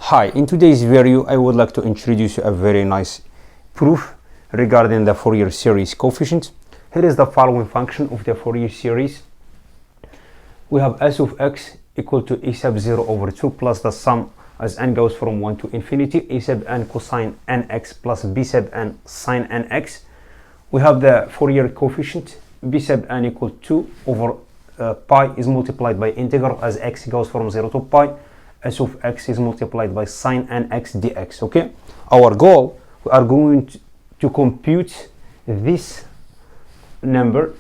Hi, in today's video I would like to introduce you a very nice proof regarding the Fourier series coefficient. Here is the following function of the Fourier series. We have s of x equal to a sub 0 over 2 plus the sum as n goes from 1 to infinity, a sub n cosine nx plus b sub n sine nx. We have the Fourier coefficient b sub n equal to 2 over pi is multiplied by integral as x goes from 0 to pi. S of x is multiplied by sine nx dx. Okay, our goal, we are going to compute this number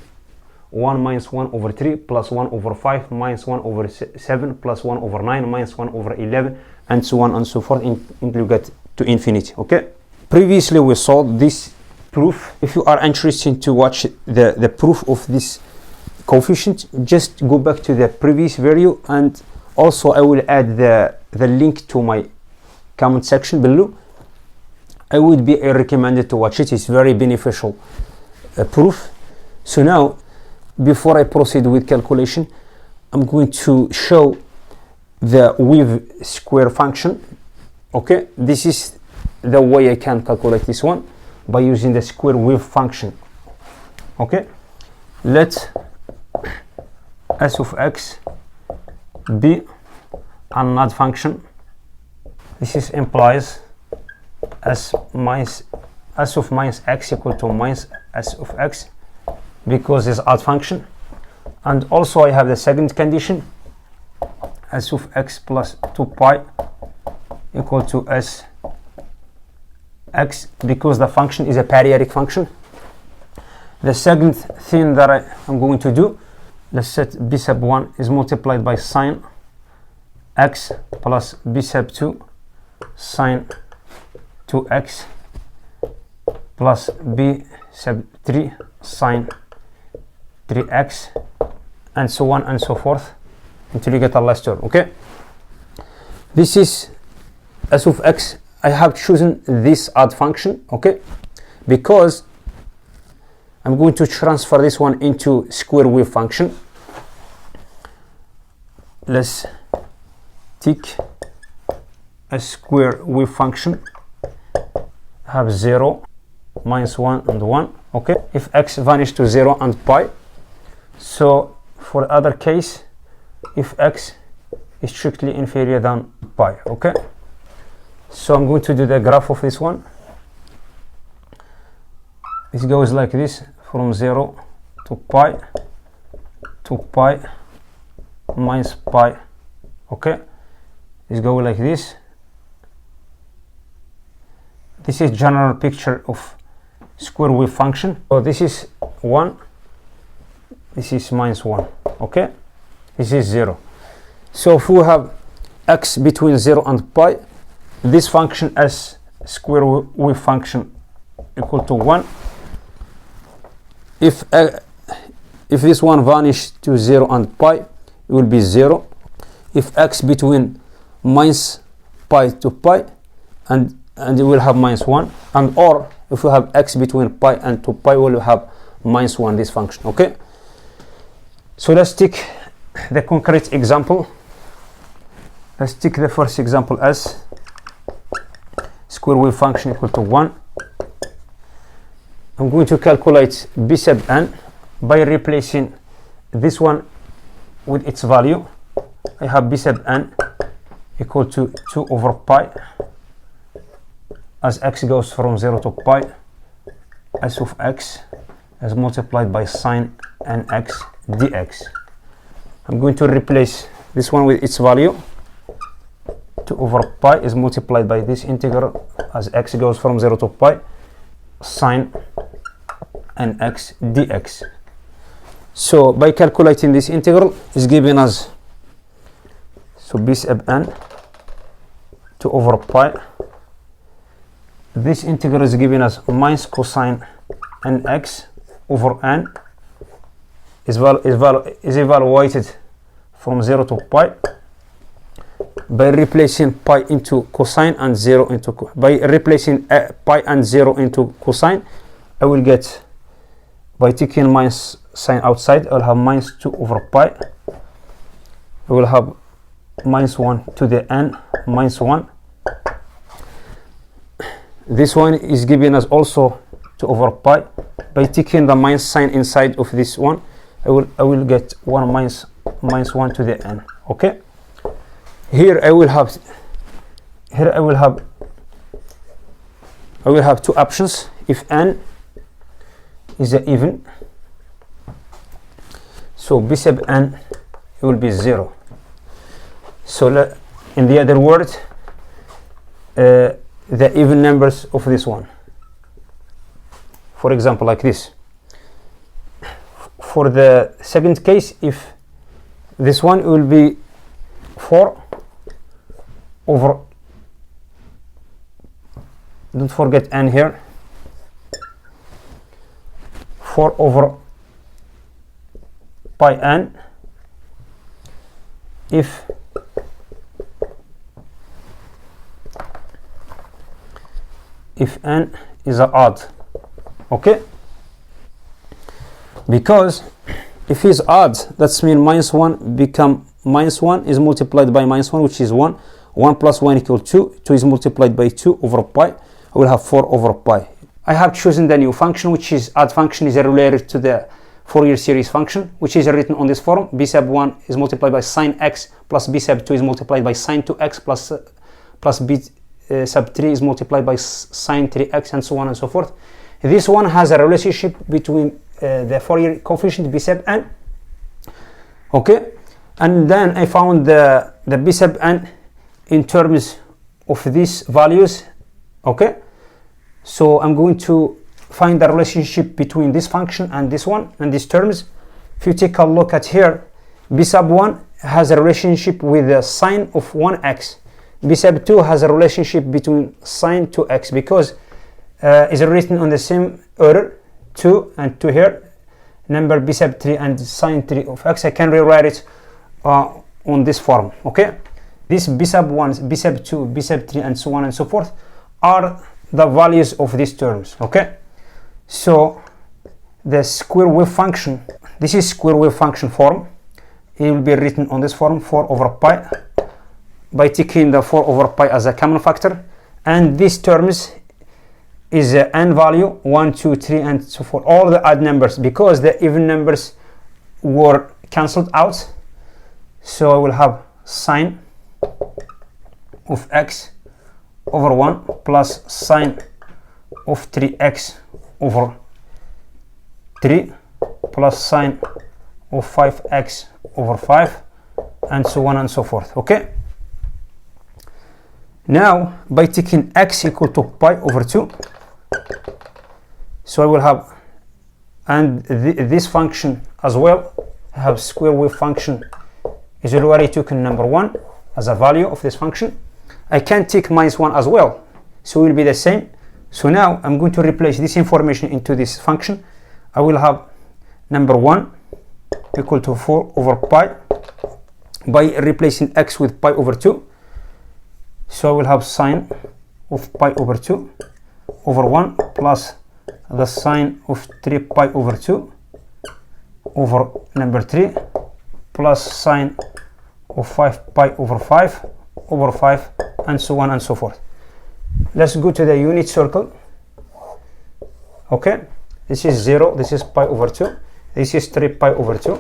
1 minus 1 over 3 plus 1 over 5 minus 1 over 7 plus 1 over 9 minus 1 over 11 and so on and so forth until you get to infinity. Okay, previously we saw this proof. If you are interested to watch the proof of this coefficient, just go back to the previous video, and also I will add the link to my comment section below. I would be recommended to watch it. It's very beneficial proof. So now, before I proceed with calculation, I'm going to show the with square function. Okay, this is the way I can calculate this one, by using the square with function. Okay, let s of x be an odd function. This is implies s of minus x equal to minus s of x, because it's odd function. And also I have the second condition, s of x plus 2 pi equal to s x, because the function is a periodic function. The second thing that I'm going to do, let's set b sub 1 is multiplied by sine x plus b sub 2 sine 2x plus b sub 3 sine 3x, and so on and so forth until you get a last term. Okay, this is s of x. I have chosen this odd function, okay, because I'm going to transfer this one into square wave function. Let's take a square wave function, have 0, minus 1 and 1. Okay, if x vanishes to 0 and pi, so for the other case, if x is strictly inferior than pi. Okay, so I'm going to do the graph of this one. This goes like this, from 0 to pi minus pi. Okay, this goes like this. This is general picture of square wave function. So this is 1, this is minus 1. Okay, this is 0. So if we have x between 0 and pi, this function as square wave function equal to 1. If this one vanishes to 0 and pi, it will be 0. If x between minus pi to pi, and it will have minus 1, and or if we have x between pi and 2 pi, we will have minus 1, this function. Okay, so let's take the concrete example. Let's take the first example as square wave function equal to 1. I'm going to calculate b sub n by replacing this one with its value. I have b sub n equal to 2 over pi as x goes from 0 to pi, s of x is multiplied by sine nx dx. I'm going to replace this one with its value. 2 over pi is multiplied by this integral as x goes from 0 to pi, sine nx dx. So by calculating this integral is given as, so b sub n 2 over pi, this integral is given as minus cosine nx over n is evaluated from 0 to pi by replacing pi into cosine and 0 into by replacing pi and 0 into cosine. I will get, by taking minus sign outside, I will have minus 2 over pi. I will have minus 1 to the n minus 1 This one is given us also 2 over pi. By taking the minus sign inside of this one, I will get 1 minus 1 to the n. Okay. Here I will have two options. If n is an even, so b sub n will be 0. So in the other word, the even numbers of this one. For example, like this. For the second case, if this one will be 4 over, don't forget n here, 4 over pi n, if n is an odd. Okay, because if it's odd, that's mean minus 1 become minus 1 is multiplied by minus 1, which is 1. 1 plus 1 equal 2. 2 is multiplied by 2 over pi. I will have 4 over pi. I have chosen the new function, which is odd function, is related to the Fourier series function, which is written on this form. B sub 1 is multiplied by sine x plus b sub 2 is multiplied by sine 2x plus b sub 3 is multiplied by sine 3x, and so on and so forth. This one has a relationship between the Fourier coefficient b sub n. Okay, and then I found the b sub n in terms of these values. Okay, so I'm going to find the relationship between this function and this one and these terms. If you take a look at here, b sub 1 has a relationship with the sine of 1x. b sub 2 has a relationship between sine 2x, because is written on the same order, 2 and 2 here, number b sub 3 and sine 3 of x. I can rewrite it on this form. Okay, this b sub 1, b sub 2, b sub 3, and so on and so forth are the values of these terms. Okay, so the square wave function, this is square wave function form. It will be written on this form, 4 over pi, by taking the 4 over pi as a common factor, and these terms is n value 1, 2, 3, and so forth, all the odd numbers, because the even numbers were cancelled out. So I will have sine of x over 1 plus sine of 3x over 3 plus sine of 5x over 5, and so on and so forth. Okay, now by taking x equal to pi over 2, so I will have, and this function as well, I have square wave function is already taken number 1 as a value of this function. I can take minus 1 as well, so it will be the same. So now I'm going to replace this information into this function. I will have number 1 equal to 4 over pi by replacing x with pi over 2. So I will have sine of pi over 2 over 1 plus the sine of 3 pi over 2 over number 3 plus sine of 5 pi over 5 over 5, and so on and so forth. Let's go to the unit circle. Okay, this is 0, this is pi over 2, this is 3 pi over 2,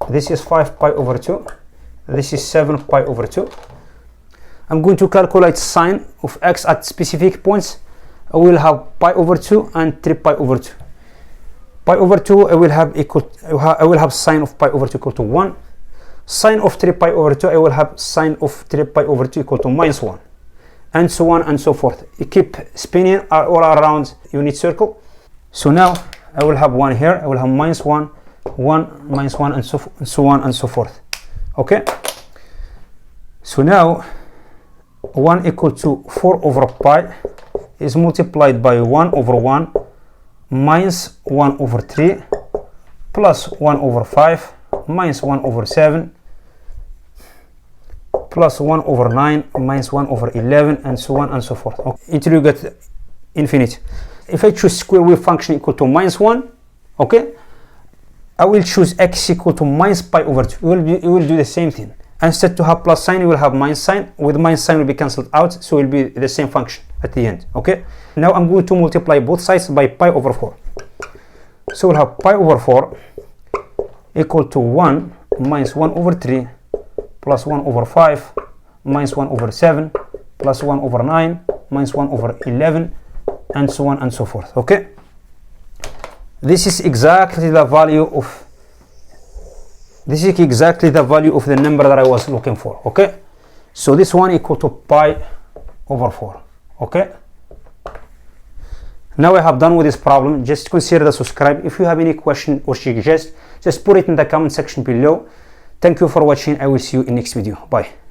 this is 5 pi over 2, this is 7 pi over 2. I'm going to calculate sine of x at specific points. I will have pi over 2 and 3 pi over 2. Pi over 2 I will have sine of pi over 2 equal to 1. Sine of 3 pi over 2 I will have sine of 3 pi over 2 equal to minus 1, and so on and so forth. You keep spinning all around unit circle. So now I will have 1 here, I will have minus 1, 1, minus 1, and so on and so forth. Okay, so now 1 equal to 4 over pi is multiplied by 1 over 1 minus 1 over 3 plus 1 over 5 minus 1 over 7 plus 1 over 9 minus 1 over 11, and so on and so forth, until you get infinite. If I choose square wave function equal to minus 1, okay, I will choose x equal to minus pi over 2. It will do the same thing. Instead to have plus sign, you will have minus sign. With minus sign will be cancelled out, so it will be the same function. at the end. Okay, now I'm going to multiply both sides by pi over 4. So we'll have pi over 4 equal to 1 minus 1 over 3 plus 1 over 5 minus 1 over 7 plus 1 over 9 minus 1 over 11, and so on and so forth. Okay, this is exactly the value of the number that I was looking for. Okay, so this one equal to pi over 4. Okay, now I have done with this problem. Just consider the subscribe. If you have any question or suggest, just put it in the comment section below. Thank you for watching. I will see you in next video. Bye.